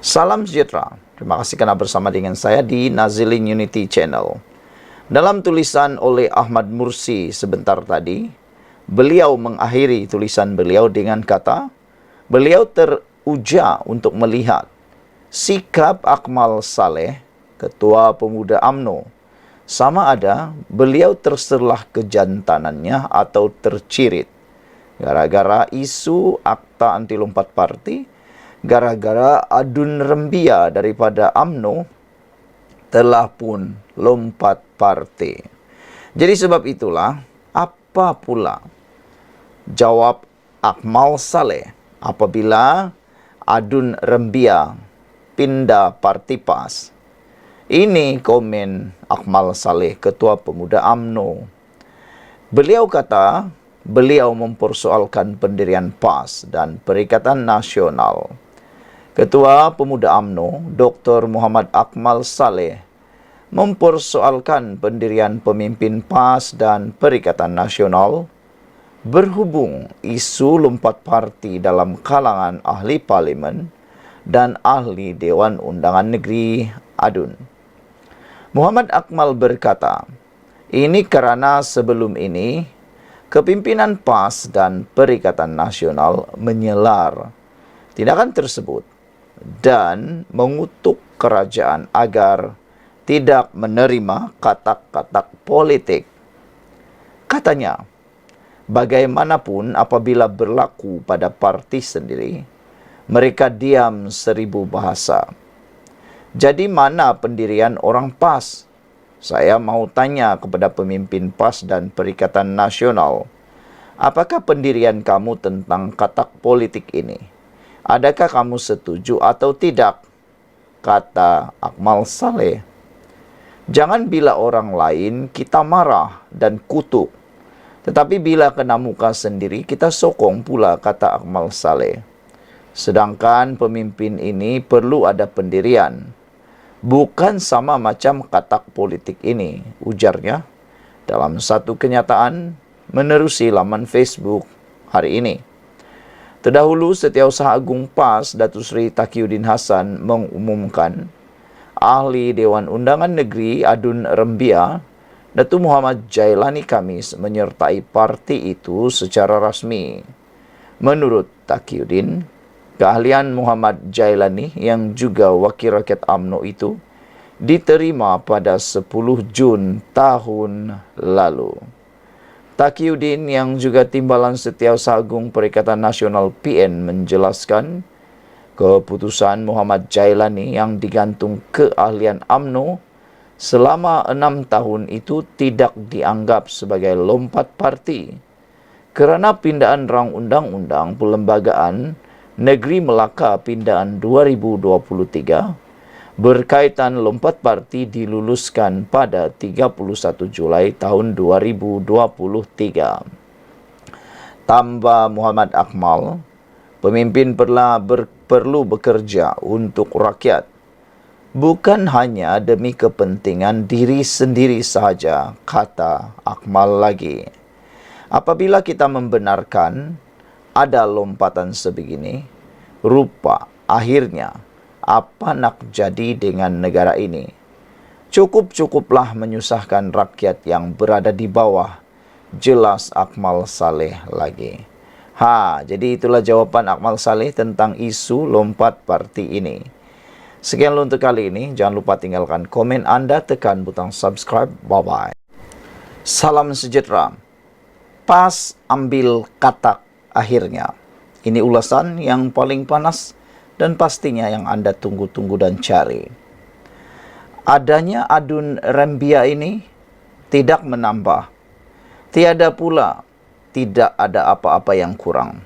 Salam sejahtera. Terima kasih kerana bersama dengan saya di Nazilin Unity Channel. Dalam tulisan oleh Ahmad Mursi sebentar tadi, beliau mengakhiri tulisan beliau dengan kata, beliau teruja untuk melihat sikap Akmal Saleh, Ketua Pemuda UMNO, sama ada beliau terserlah kejantanannya atau tercirit gara-gara isu akta anti lompat parti, gara-gara adun rembia daripada UMNO telah pun lompat parti. Jadi sebab itulah, apa pula jawab Akmal Saleh apabila adun rembia pindah parti PAS? Ini komen Akmal Saleh, Ketua Pemuda UMNO. Beliau kata, beliau mempersoalkan pendirian PAS dan Perikatan Nasional. Ketua Pemuda UMNO, Dr. Muhammad Akmal Saleh, mempersoalkan pendirian pemimpin PAS dan Perikatan Nasional berhubung isu lompat parti dalam kalangan ahli parlimen dan ahli Dewan Undangan Negeri ADUN. Muhammad Akmal berkata, ini kerana sebelum ini kepimpinan PAS dan Perikatan Nasional menyelar tindakan tersebut dan mengutuk kerajaan agar tidak menerima katak-katak politik. Katanya, bagaimanapun apabila berlaku pada parti sendiri, mereka diam 1000 bahasa. Jadi mana pendirian orang PAS? Saya mau tanya kepada pemimpin PAS dan Perikatan Nasional, apakah pendirian kamu tentang katak politik ini? Adakah kamu setuju atau tidak? Kata Akmal Saleh. Jangan bila orang lain kita marah dan kutuk, tetapi bila kena muka sendiri kita sokong pula, kata Akmal Saleh. Sedangkan pemimpin ini perlu ada pendirian, bukan sama macam katak politik ini, ujarnya dalam satu kenyataan menerusi laman Facebook hari ini. Terdahulu, Setiausaha Agung PAS Datuk Seri Taqiyuddin Hassan mengumumkan ahli Dewan Undangan Negeri ADUN Rembia, Datuk Muhammad Jailani Khamis menyertai parti itu secara rasmi. Menurut Taqiyuddin, keahlian Muhammad Jailani yang juga wakil rakyat UMNO itu diterima pada 10 Jun tahun lalu. Taqiyuddin yang juga Timbalan Setiausaha Agung Perikatan Nasional PN menjelaskan, keputusan Muhammad Jailani yang digantung keahlian UMNO selama 6 tahun itu tidak dianggap sebagai lompat parti kerana pindaan rang undang-undang Perlembagaan Negeri Melaka Pindaan 2023 berkaitan lompat parti diluluskan pada 31 Julai tahun 2023. Tambah Muhammad Akmal, pemimpin perlu bekerja untuk rakyat, bukan hanya demi kepentingan diri sendiri sahaja, kata Akmal lagi. Apabila kita membenarkan ada lompatan sebegini, rupa akhirnya apa nak jadi dengan negara ini? Cukup-cukuplah menyusahkan rakyat yang berada di bawah, jelas Akmal Saleh lagi. Jadi itulah jawapan Akmal Saleh tentang isu lompat parti ini. Sekian untuk kali ini. Jangan lupa tinggalkan komen anda, tekan butang subscribe. Bye-bye. Salam sejahtera. PAS ambil katak akhirnya. Ini ulasan yang paling panas dan pastinya yang anda tunggu-tunggu dan cari. Adanya adun rembia ini tidak menambah. Tiada pula tidak ada apa-apa yang kurang.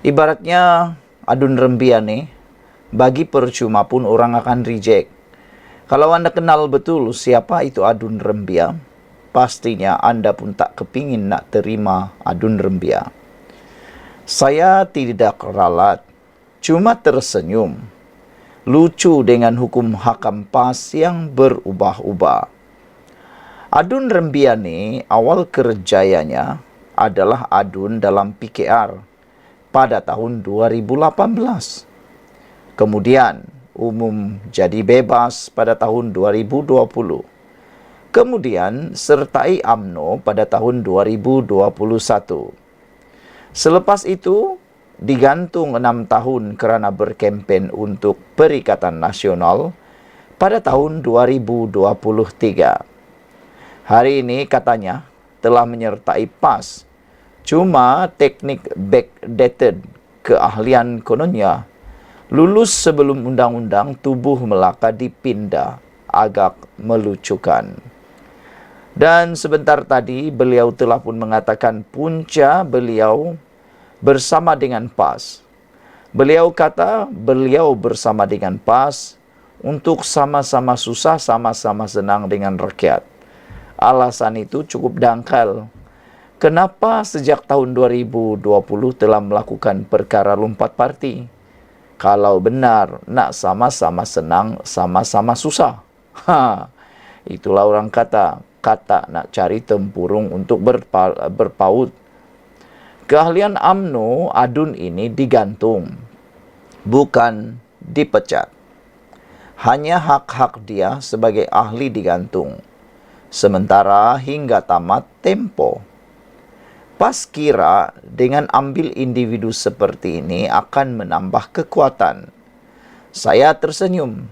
Ibaratnya adun rembia ni, bagi percuma pun orang akan reject. Kalau anda kenal betul siapa itu adun rembia, pastinya anda pun tak kepingin nak terima adun rembia. Saya tidak ralat, cuma tersenyum. Lucu dengan hukum hakam PAS yang berubah-ubah. Adun rembia ni awal kerjayanya adalah adun dalam PKR pada tahun 2018. Kemudian umum jadi bebas pada tahun 2020. Kemudian sertai UMNO pada tahun 2021. Selepas itu, digantung 6 tahun kerana berkempen untuk Perikatan Nasional pada tahun 2023. Hari ini katanya telah menyertai PAS. Cuma teknik backdated keahlian kononnya lulus sebelum Undang-Undang Tubuh Melaka dipindah, agak melucukan. Dan sebentar tadi beliau telah pun mengatakan punca beliau bersama dengan PAS. Beliau kata beliau bersama dengan PAS untuk sama-sama susah, sama-sama senang dengan rakyat. Alasan itu cukup dangkal. Kenapa sejak tahun 2020 telah melakukan perkara lompat parti? Kalau benar nak sama-sama senang, sama-sama susah. Itulah orang kata nak cari tempurung untuk berpaut. Keahlian UMNO adun ini digantung, bukan dipecat. Hanya hak-hak dia sebagai ahli digantung. Sementara hingga tamat tempo. PAS kira dengan ambil individu seperti ini akan menambah kekuatan. Saya tersenyum.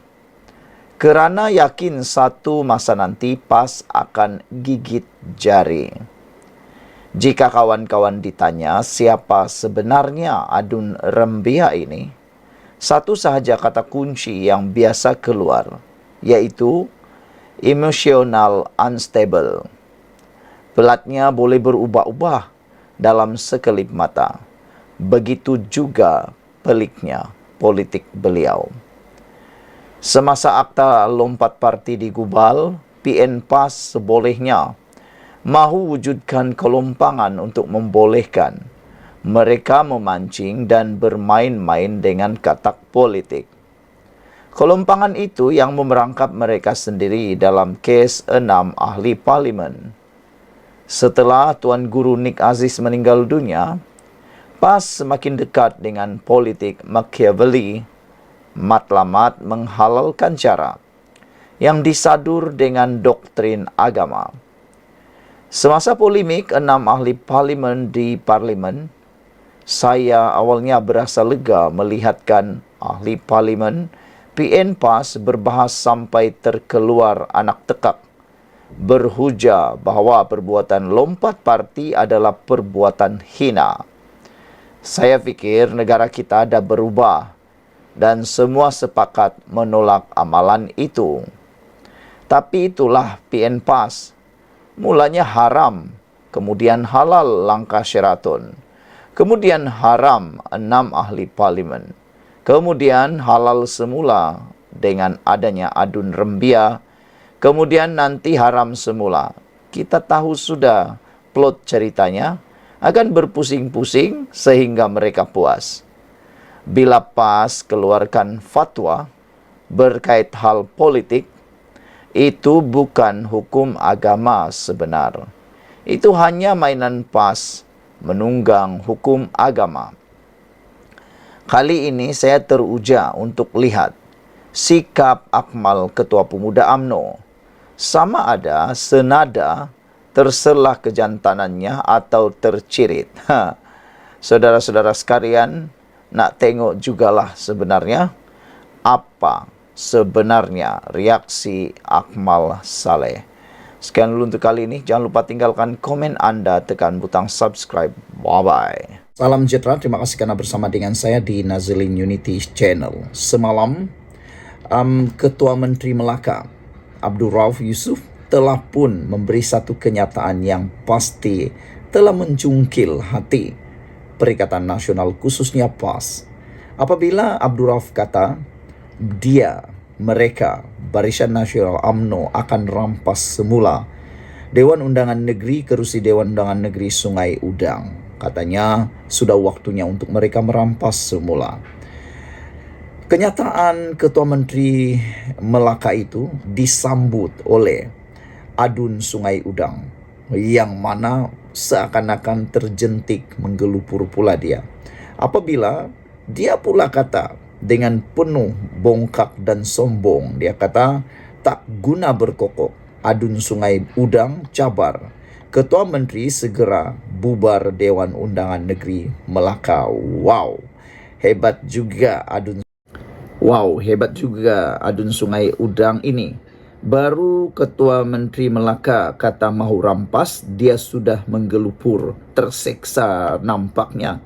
Kerana yakin satu masa nanti PAS akan gigit jari. Jika kawan-kawan ditanya siapa sebenarnya Adun Rembia ini, satu sahaja kata kunci yang biasa keluar, yaitu emotional unstable. Pelatnya boleh berubah-ubah dalam sekelip mata. Begitu juga peliknya politik beliau. Semasa akta lompat parti digubal, PN PAS sebolehnya mahu wujudkan kelompangan untuk membolehkan mereka memancing dan bermain-main dengan katak politik. Kelompangan itu yang memerangkap mereka sendiri dalam kes 6 ahli parlimen. Setelah Tuan Guru Nik Aziz meninggal dunia, PAS semakin dekat dengan politik Machiavelli, matlamat menghalalkan cara yang disadur dengan doktrin agama. Semasa polemik 6 ahli parlimen di parlimen, saya awalnya berasa lega melihatkan ahli parlimen PN PAS berbahas sampai terkeluar anak tekak, berhujah bahawa perbuatan lompat parti adalah perbuatan hina. Saya fikir negara kita dah berubah dan semua sepakat menolak amalan itu. Tapi itulah PN PAS. Mulanya haram, kemudian halal langkah Sheraton, kemudian haram 6 ahli parlimen, kemudian halal semula dengan adanya Adun Rembia, kemudian nanti haram semula. Kita tahu sudah plot ceritanya, akan berpusing-pusing sehingga mereka puas. Bila PAS keluarkan fatwa berkait hal politik, itu bukan hukum agama sebenar. Itu hanya mainan PAS menunggang hukum agama. Kali ini saya teruja untuk lihat sikap Akmal Ketua Pemuda UMNO. Sama ada senada terselah kejantanannya atau tercirit. Saudara-saudara sekalian, nak tengok jugalah sebenarnya apa sebenarnya reaksi Akmal Saleh. Sekian dulu untuk kali ini. Jangan lupa tinggalkan komen anda, tekan butang subscribe. Bye-bye. Salam sejahtera. Terima kasih kerana bersama dengan saya di Nazilin Unity Channel. Semalam, Ketua Menteri Melaka, Abdul Rauf Yusuf, telah pun memberi satu kenyataan yang pasti telah mencungkil hati Perikatan Nasional khususnya PAS. Apabila Abdul Rauf kata mereka Barisan Nasional UMNO akan rampas semula Dewan Undangan Negeri kerusi Dewan Undangan Negeri Sungai Udang. Katanya sudah waktunya untuk mereka merampas semula. Kenyataan Ketua Menteri Melaka itu disambut oleh Adun Sungai Udang, yang mana seakan-akan terjentik menggelupur pula dia. Apabila dia pula kata dengan penuh bongkak dan sombong. Dia kata, tak guna berkokok, adun Sungai Udang cabar. Ketua Menteri segera bubar Dewan Undangan Negeri Melaka. Hebat juga adun Sungai Udang ini. Baru Ketua Menteri Melaka kata mahu rampas, dia sudah menggelupur, terseksa nampaknya.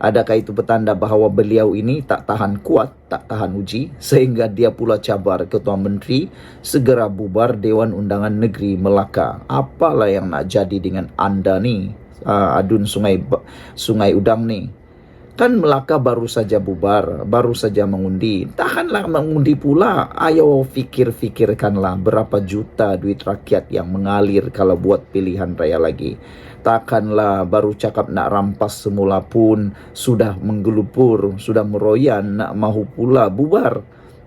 Adakah itu petanda bahawa beliau ini tak tahan kuat, tak tahan uji, sehingga dia pula cabar Ketua Menteri segera bubar Dewan Undangan Negeri Melaka? Apalah yang nak jadi dengan anda ni, adun Sungai Udang ni? Kan Melaka baru saja bubar, baru saja mengundi. Takkanlah mengundi pula. Ayo fikirkanlah berapa juta duit rakyat yang mengalir kalau buat pilihan raya lagi. Takkanlah baru cakap nak rampas semula pun sudah menggelupur, sudah meroyan, nak mahu pula bubar.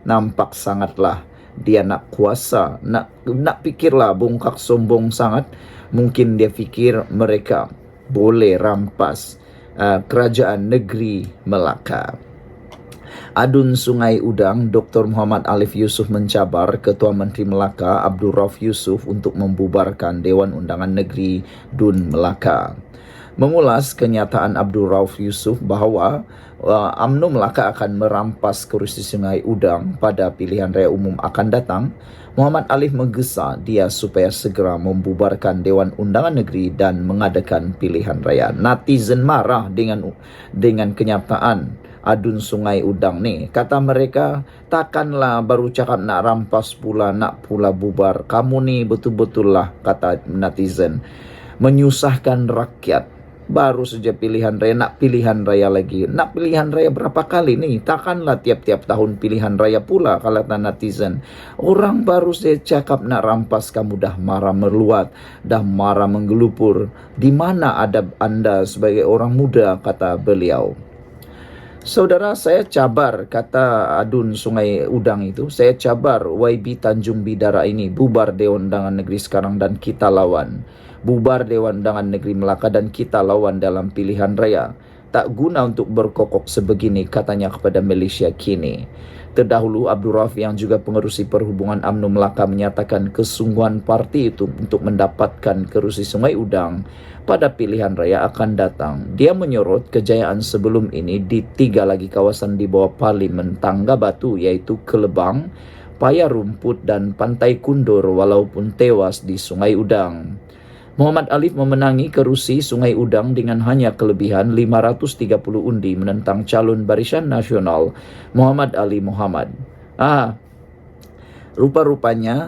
Nampak sangatlah dia nak kuasa, nak fikirlah bongkak sombong sangat. Mungkin dia fikir mereka boleh rampas kerajaan negeri Melaka. Adun Sungai Udang, Dr. Muhammad Alif Yusuf mencabar Ketua Menteri Melaka Abdul Rauf Yusuf untuk membubarkan Dewan Undangan Negeri Dun Melaka. Mengulas kenyataan Abdul Rauf Yusuf bahawa UMNO Melaka akan merampas kerusi Sungai Udang pada pilihan raya umum akan datang, Muhammad Alif menggesa dia supaya segera membubarkan Dewan Undangan Negeri dan mengadakan pilihan raya. Netizen marah dengan kenyataan adun Sungai Udang ni. Kata mereka, takkanlah baru cakap nak rampas pula, nak pula bubar. Kamu ni betul-betul lah, kata netizen, menyusahkan rakyat. Baru saja pilihan raya, nak pilihan raya lagi. Nak pilihan raya berapa kali ni? Takkanlah tiap-tiap tahun pilihan raya pula, kata netizen. Orang baru saja cakap nak rampas, kamu dah marah meluat, dah marah menggelupur. Di mana adab anda sebagai orang muda, kata beliau. Saudara, saya cabar, kata adun Sungai Udang itu, saya cabar YB Tanjung Bidara ini, bubar Dewan Undangan Negeri sekarang dan kita lawan. Bubar Dewan Undangan Negeri Melaka dan kita lawan dalam pilihan raya. Tak guna untuk berkokok sebegini, katanya kepada Malaysia Kini. Terdahulu, Abdul Rauf yang juga pengerusi perhubungan UMNO Melaka menyatakan kesungguhan parti itu untuk mendapatkan kerusi Sungai Udang pada pilihan raya akan datang. Dia menyorot kejayaan sebelum ini di 3 lagi kawasan di bawah Parlimen Tangga Batu, iaitu Kelebang, Paya Rumput dan Pantai Kundur, walaupun tewas di Sungai Udang. Muhammad Alif memenangi kerusi Sungai Udang dengan hanya kelebihan 530 undi menentang calon Barisan Nasional Muhammad Ali Muhammad. Rupa-rupanya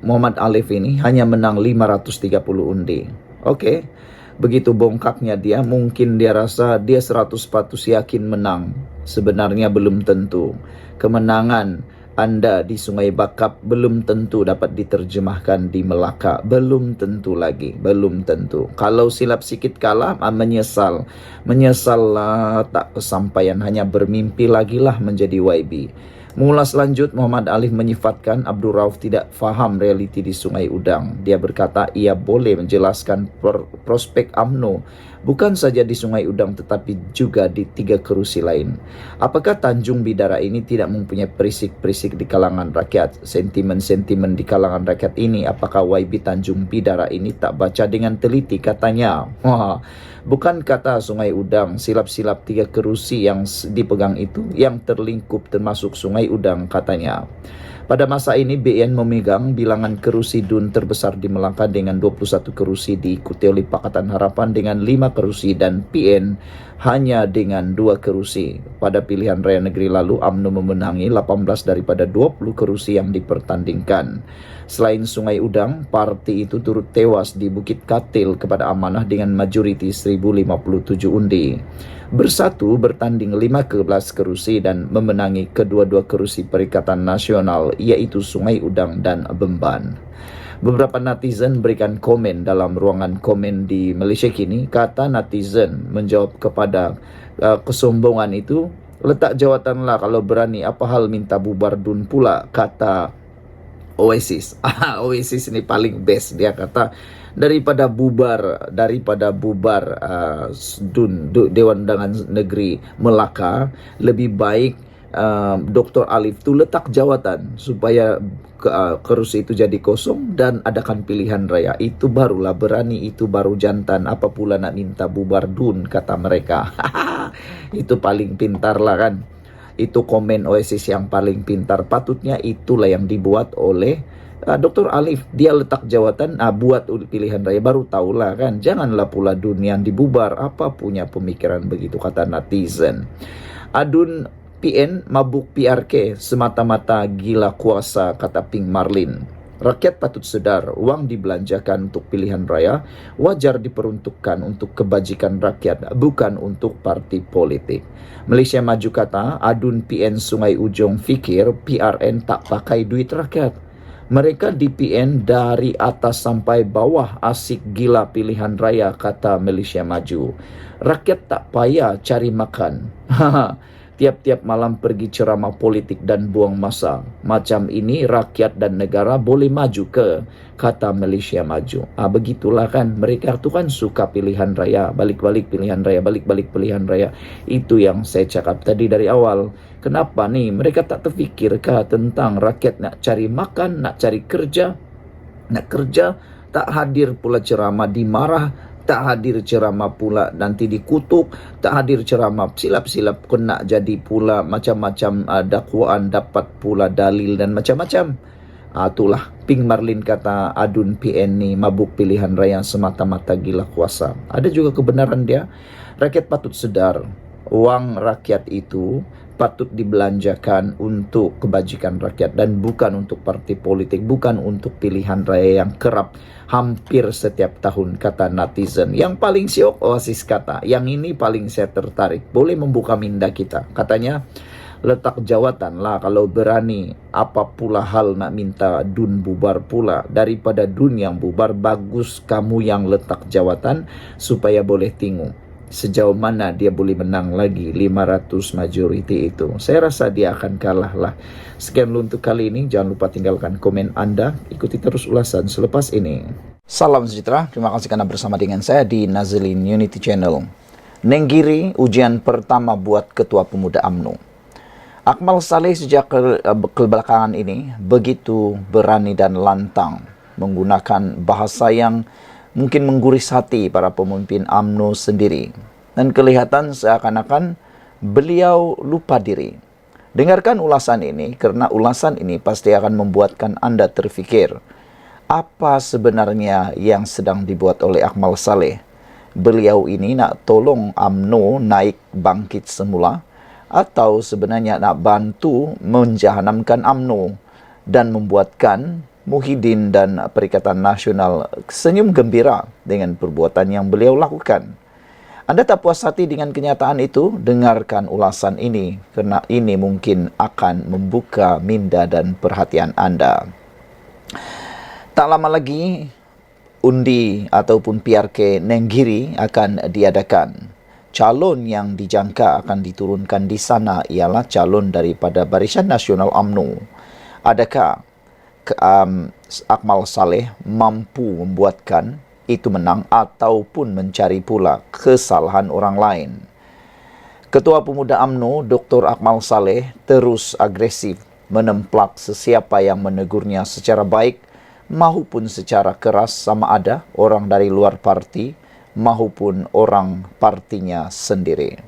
Muhammad Alif ini hanya menang 530 undi. Okey, begitu bongkaknya dia, mungkin dia rasa dia 100% yakin menang. Sebenarnya belum tentu. Kemenangan anda di Sungai Bakap belum tentu dapat diterjemahkan di Melaka. Belum tentu lagi, belum tentu. Kalau silap sikit kalah, menyesal. Menyesallah tak kesampaian, hanya bermimpi lagilah menjadi YB. Mengulas lanjut, Muhammad Alif menyifatkan Abdul Rauf tidak faham realiti di Sungai Udang. Dia berkata ia boleh menjelaskan prospek UMNO bukan saja di Sungai Udang tetapi juga di 3 kerusi lain. Apakah Tanjung Bidara ini tidak mempunyai perisik-perisik di kalangan rakyat? Sentimen-sentimen di kalangan rakyat ini, apakah YB Tanjung Bidara ini tak baca dengan teliti? Katanya, bukan kata Sungai Udang, silap-silap 3 kerusi yang dipegang itu yang terlingkup termasuk Sungai Udang, katanya. Pada masa ini, BN memegang bilangan kerusi DUN terbesar di Melaka dengan 21 kerusi, diikuti oleh Pakatan Harapan dengan 5 kerusi dan PN hanya dengan 2 kerusi. Pada pilihan raya negeri lalu, UMNO memenangi 18 daripada 20 kerusi yang dipertandingkan. Selain Sungai Udang, parti itu turut tewas di Bukit Katil kepada Amanah dengan majoriti 1057 undi. Bersatu bertanding 15 kerusi dan memenangi kedua-dua kerusi Perikatan Nasional, iaitu Sungai Udang dan Bemban. Beberapa netizen berikan komen dalam ruangan komen di Malaysia Kini. Kata netizen menjawab kepada kesombongan itu, letak jawatanlah kalau berani, apa hal minta bubar DUN pula, kata Oasis. Oasis ini paling best, dia kata daripada bubar DUN Dewan Undangan Negeri Melaka, lebih baik Dr. Alif tu letak jawatan supaya kerusi itu jadi kosong dan adakan pilihan raya. Itu barulah berani, itu baru jantan. Apa pula nak minta bubar DUN, kata mereka. Itu paling pintar lah kan. Itu komen Oasis yang paling pintar. Patutnya itulah yang dibuat oleh Dr. Alif. Dia letak jawatan, buat pilihan raya, baru tahulah kan. Janganlah pula DUN yang dibubar. Apa punya pemikiran begitu, kata netizen. Adun PN mabuk PRK semata-mata gila kuasa, kata Pink Marlin. Rakyat patut sedar, uang dibelanjakan untuk pilihan raya wajar diperuntukkan untuk kebajikan rakyat, bukan untuk parti politik. Malaysia Maju kata, Adun PN Sungai Ujong fikir PRN tak pakai duit rakyat. Mereka di PN dari atas sampai bawah asik gila pilihan raya, kata Malaysia Maju. Rakyat tak payah cari makan. Tiap-tiap malam pergi ceramah politik dan buang masa. Macam ini rakyat dan negara boleh maju ke, kata Malaysia Maju. Begitulah kan, mereka tu kan suka pilihan raya, balik-balik pilihan raya, balik-balik pilihan raya. Itu yang saya cakap tadi dari awal. Kenapa nih mereka tak terfikirkah tentang rakyat nak cari makan, nak cari kerja, nak kerja, tak hadir pula ceramah dimarah, tak hadir ceramah pula nanti dikutuk, tak hadir ceramah silap-silap kena jadi pula macam-macam dakwaan, dapat pula dalil dan macam-macam. Itulah Pink Marlin kata Adun PN ni mabuk pilihan raya semata-mata gila kuasa. Ada juga kebenaran dia. Rakyat patut sedar, uang rakyat itu patut dibelanjakan untuk kebajikan rakyat dan bukan untuk parti politik, bukan untuk pilihan raya yang kerap hampir setiap tahun, kata netizen. Yang paling syok Oasis kata, yang ini paling saya tertarik, boleh membuka minda kita. Katanya, letak jawatan lah kalau berani, apa pula hal nak minta DUN bubar pula. Daripada DUN yang bubar, bagus kamu yang letak jawatan supaya boleh tengok sejauh mana dia boleh menang lagi 500 majoriti itu. Saya rasa dia akan kalah lah. Sekian dulu untuk kali ini. Jangan lupa tinggalkan komen Anda. Ikuti terus ulasan selepas ini. Salam sejahtera. Terima kasih karena bersama dengan saya di Nazilin Unity Channel. Nenggiri, ujian pertama buat Ketua Pemuda UMNO. Akmal Saleh sejak kebelakangan ini begitu berani dan lantang menggunakan bahasa yang mungkin mengguris hati para pemimpin UMNO sendiri. Dan kelihatan seakan-akan beliau lupa diri. Dengarkan ulasan ini, karena ulasan ini pasti akan membuatkan Anda terfikir, apa sebenarnya yang sedang dibuat oleh Akmal Saleh? Beliau ini nak tolong UMNO naik bangkit semula, atau sebenarnya nak bantu menjahanamkan UMNO dan membuatkan Muhyiddin dan Perikatan Nasional senyum gembira dengan perbuatan yang beliau lakukan. Anda tak puas hati dengan kenyataan itu? Dengarkan ulasan ini, kerana ini mungkin akan membuka minda dan perhatian Anda. Tak lama lagi, undi ataupun PRK Nenggiri akan diadakan. Calon yang dijangka akan diturunkan di sana ialah calon daripada Barisan Nasional UMNO. Adakah Akmal Saleh mampu membuatkan itu menang ataupun mencari pula kesalahan orang lain? Ketua Pemuda UMNO Dr. Akmal Saleh terus agresif menemplak sesiapa yang menegurnya secara baik maupun secara keras, sama ada orang dari luar parti maupun orang partinya sendiri.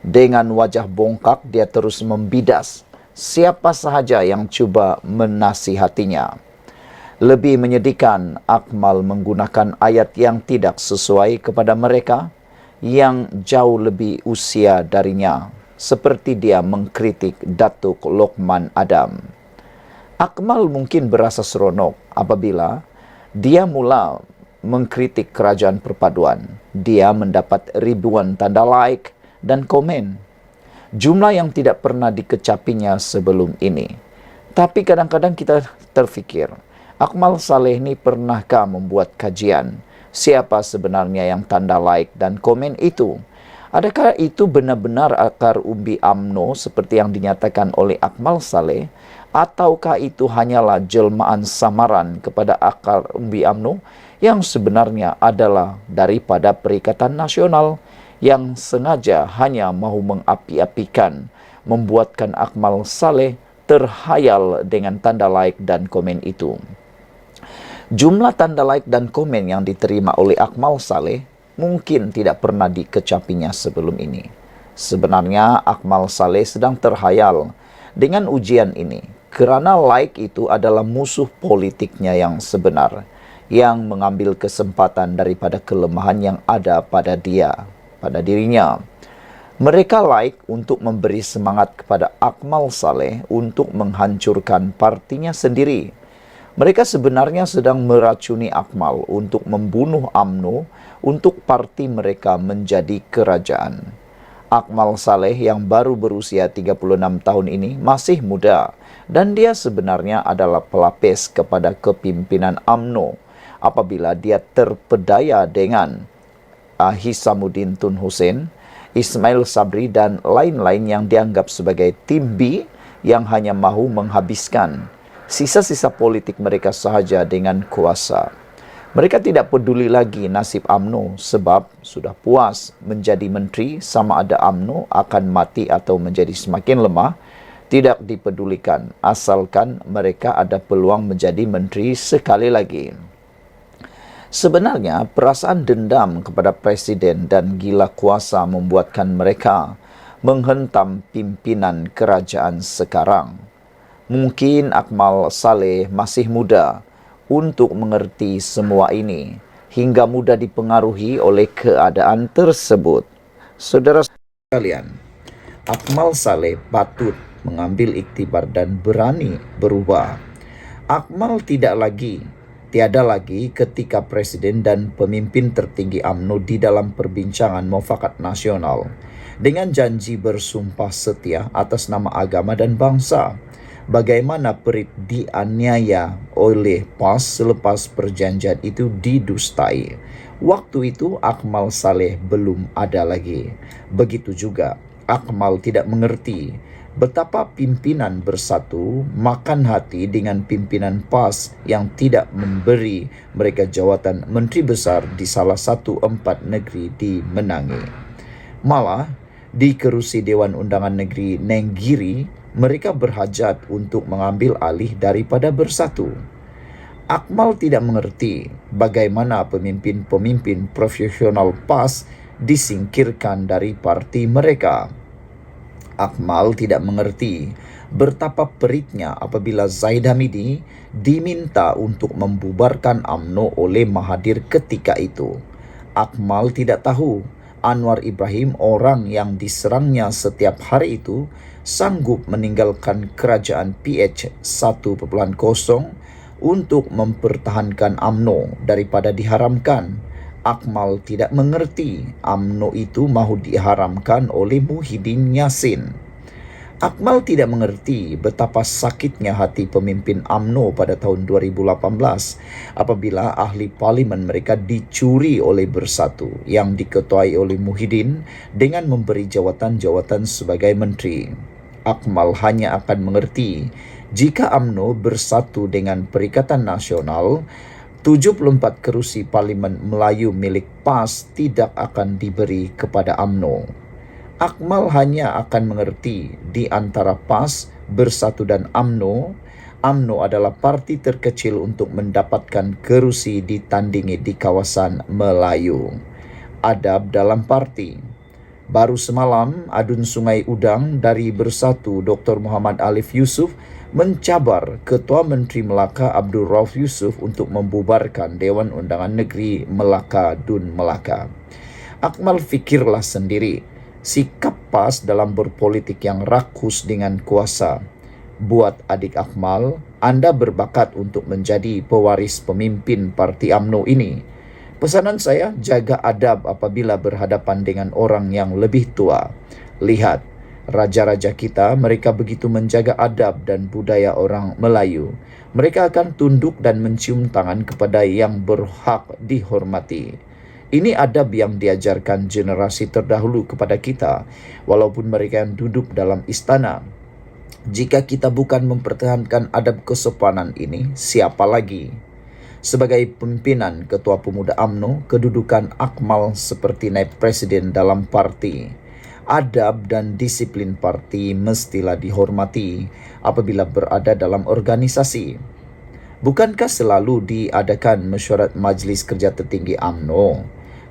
Dengan wajah bongkak dia terus membidas siapa sahaja yang cuba menasihatinya. Lebih menyedihkan, Akmal menggunakan ayat yang tidak sesuai kepada mereka yang jauh lebih usia darinya, seperti dia mengkritik Datuk Lokman Adam. Akmal mungkin berasa seronok apabila dia mula mengkritik kerajaan perpaduan. Dia mendapat ribuan tanda like dan komen, jumlah yang tidak pernah dikecapinya sebelum ini. Tapi kadang-kadang kita terfikir, Akmal Saleh ini pernahkah membuat kajian siapa sebenarnya yang tanda like dan komen itu? Adakah itu benar-benar akar umbi UMNO seperti yang dinyatakan oleh Akmal Saleh? Ataukah itu hanyalah jelmaan samaran kepada akar umbi UMNO yang sebenarnya adalah daripada Perikatan Nasional yang sengaja hanya mahu mengapi-apikan membuatkan Akmal Saleh terhayal dengan tanda like dan komen itu. Jumlah tanda like dan komen yang diterima oleh Akmal Saleh mungkin tidak pernah dikecapinya sebelum ini. Sebenarnya Akmal Saleh sedang terhayal dengan ujian ini kerana like itu adalah musuh politiknya yang sebenar, yang mengambil kesempatan daripada kelemahan yang ada pada dirinya. Mereka like untuk memberi semangat kepada Akmal Saleh untuk menghancurkan partinya sendiri. Mereka sebenarnya sedang meracuni Akmal untuk membunuh UMNO untuk parti mereka menjadi kerajaan. Akmal Saleh yang baru berusia 36 tahun ini masih muda dan dia sebenarnya adalah pelapis kepada kepimpinan UMNO apabila dia terpedaya dengan Hisamuddin Tun Hussein, Ismail Sabri dan lain-lain yang dianggap sebagai tim B yang hanya mahu menghabiskan sisa-sisa politik mereka sahaja dengan kuasa. Mereka tidak peduli lagi nasib UMNO sebab sudah puas menjadi menteri sama ada UMNO akan mati atau menjadi semakin lemah, tidak dipedulikan asalkan mereka ada peluang menjadi menteri sekali lagi. Sebenarnya perasaan dendam kepada presiden dan gila kuasa membuatkan mereka menghentam pimpinan kerajaan sekarang. Mungkin Akmal Saleh masih muda untuk mengerti semua ini hingga mudah dipengaruhi oleh keadaan tersebut. Saudara sekalian, Akmal Saleh patut mengambil iktibar dan berani berubah. Akmal tiada lagi ketika presiden dan pemimpin tertinggi UMNO di dalam perbincangan mufakat nasional dengan janji bersumpah setia atas nama agama dan bangsa. Bagaimana Perit dianiaya oleh PAS selepas perjanjian itu didustai. Waktu itu Akmal Saleh belum ada lagi. Begitu juga Akmal tidak mengerti betapa pimpinan Bersatu makan hati dengan pimpinan PAS yang tidak memberi mereka jawatan menteri besar di salah satu 4 negeri di Menangi. Malah di kerusi Dewan Undangan Negeri Nenggiri, mereka berhajat untuk mengambil alih daripada Bersatu. Akmal tidak mengerti bagaimana pemimpin-pemimpin profesional PAS disingkirkan dari parti mereka. Akmal tidak mengerti betapa peritnya apabila Zaid Hamidi diminta untuk membubarkan UMNO oleh Mahathir ketika itu. Akmal tidak tahu Anwar Ibrahim, orang yang diserangnya setiap hari itu, sanggup meninggalkan kerajaan PH 1.0 untuk mempertahankan UMNO daripada diharamkan. Akmal tidak mengerti UMNO itu mahu diharamkan oleh Muhyiddin Yassin. Akmal tidak mengerti betapa sakitnya hati pemimpin UMNO pada tahun 2018 apabila ahli parlimen mereka dicuri oleh Bersatu yang diketuai oleh Muhyiddin dengan memberi jawatan-jawatan sebagai menteri. Akmal hanya akan mengerti jika UMNO bersatu dengan Perikatan Nasional, 74 kerusi Parlimen Melayu milik PAS tidak akan diberi kepada UMNO. Akmal hanya akan mengerti di antara PAS, Bersatu dan UMNO, UMNO adalah parti terkecil untuk mendapatkan kerusi ditandingi di kawasan Melayu. Adab dalam parti. Baru semalam, Adun Sungai Udang dari Bersatu Dr. Muhammad Alif Yusuf mencabar Ketua Menteri Melaka Abdul Rauf Yusuf untuk membubarkan Dewan Undangan Negeri Melaka Dun Melaka. Akmal fikirlah sendiri. Sikap PAS dalam berpolitik yang rakus dengan kuasa. Buat adik Akmal, anda berbakat untuk menjadi pewaris pemimpin parti UMNO ini. Pesanan saya, jaga adab apabila berhadapan dengan orang yang lebih tua. Lihat, raja-raja kita, mereka begitu menjaga adab dan budaya orang Melayu. Mereka akan tunduk dan mencium tangan kepada yang berhak dihormati. Ini adab yang diajarkan generasi terdahulu kepada kita, walaupun mereka yang duduk dalam istana. Jika kita bukan mempertahankan adab kesopanan ini, siapa lagi? Sebagai pimpinan Ketua Pemuda UMNO, kedudukan Akmal seperti naib presiden dalam parti. Adab dan disiplin parti mestilah dihormati apabila berada dalam organisasi. Bukankah selalu diadakan mesyuarat Majlis Kerja Tertinggi UMNO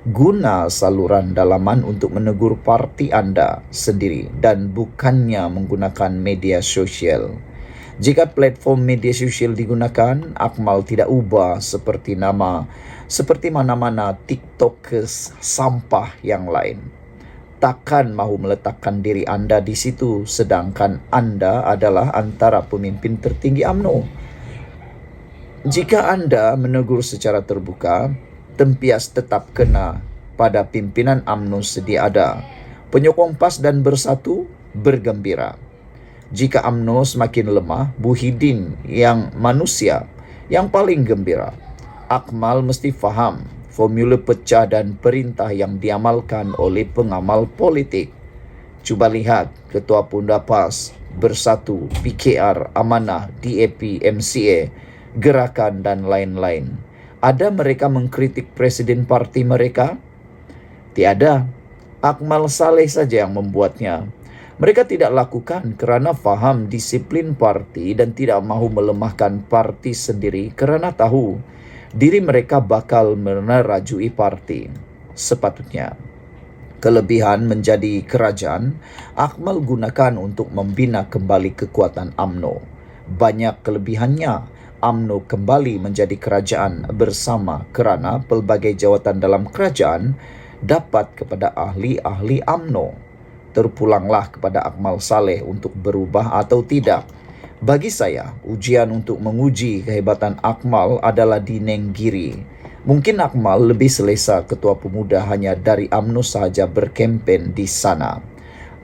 guna saluran dalaman untuk menegur parti anda sendiri dan bukannya menggunakan media sosial? Jika platform media sosial digunakan, Akmal tidak ubah seperti mana-mana TikTokers sampah yang lain. Takkan mahu meletakkan diri anda di situ sedangkan anda adalah antara pemimpin tertinggi UMNO. Jika anda menegur secara terbuka, tempias tetap kena pada pimpinan UMNO sedia ada. Penyokong PAS dan Bersatu bergembira. Jika UMNO semakin lemah, Muhyiddin yang manusia yang paling gembira. Akmal mesti faham formula pecah dan perintah yang diamalkan oleh pengamal politik. Cuba lihat Ketua Punda PAS, Bersatu, PKR, Amanah, DAP, MCA, Gerakan dan lain-lain. Ada mereka mengkritik presiden parti mereka? Tiada. Akmal Saleh saja yang membuatnya. Mereka tidak lakukan kerana faham disiplin parti dan tidak mahu melemahkan parti sendiri kerana tahu diri mereka bakal menerajui parti. Sepatutnya, kelebihan menjadi kerajaan, Akmal gunakan untuk membina kembali kekuatan UMNO. Banyak kelebihannya, UMNO kembali menjadi kerajaan bersama kerana pelbagai jawatan dalam kerajaan dapat kepada ahli-ahli UMNO. Terpulanglah kepada Akmal Saleh untuk berubah atau tidak. Bagi saya, ujian untuk menguji kehebatan Akmal adalah di Nenggiri. Mungkin Akmal lebih selesa ketua pemuda hanya dari UMNO sahaja berkempen di sana.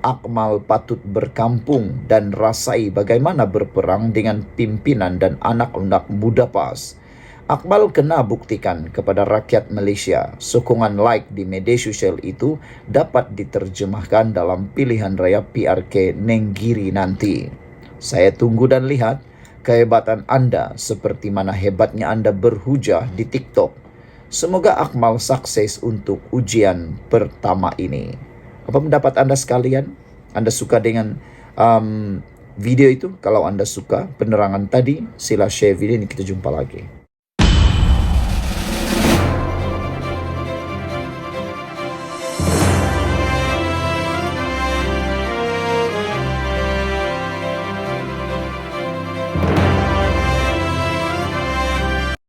Akmal patut berkampung dan rasai bagaimana berperang dengan pimpinan dan anak-anak muda PAS. Akmal kena buktikan kepada rakyat Malaysia sokongan like di media sosial itu dapat diterjemahkan dalam pilihan raya PRK Nenggiri nanti. Saya tunggu dan lihat kehebatan anda seperti mana hebatnya anda berhujah di TikTok. Semoga Akmal sukses untuk ujian pertama ini. Apa pendapat anda sekalian? Anda suka dengan video itu? Kalau anda suka penerangan tadi, sila share video ini. Kita jumpa lagi.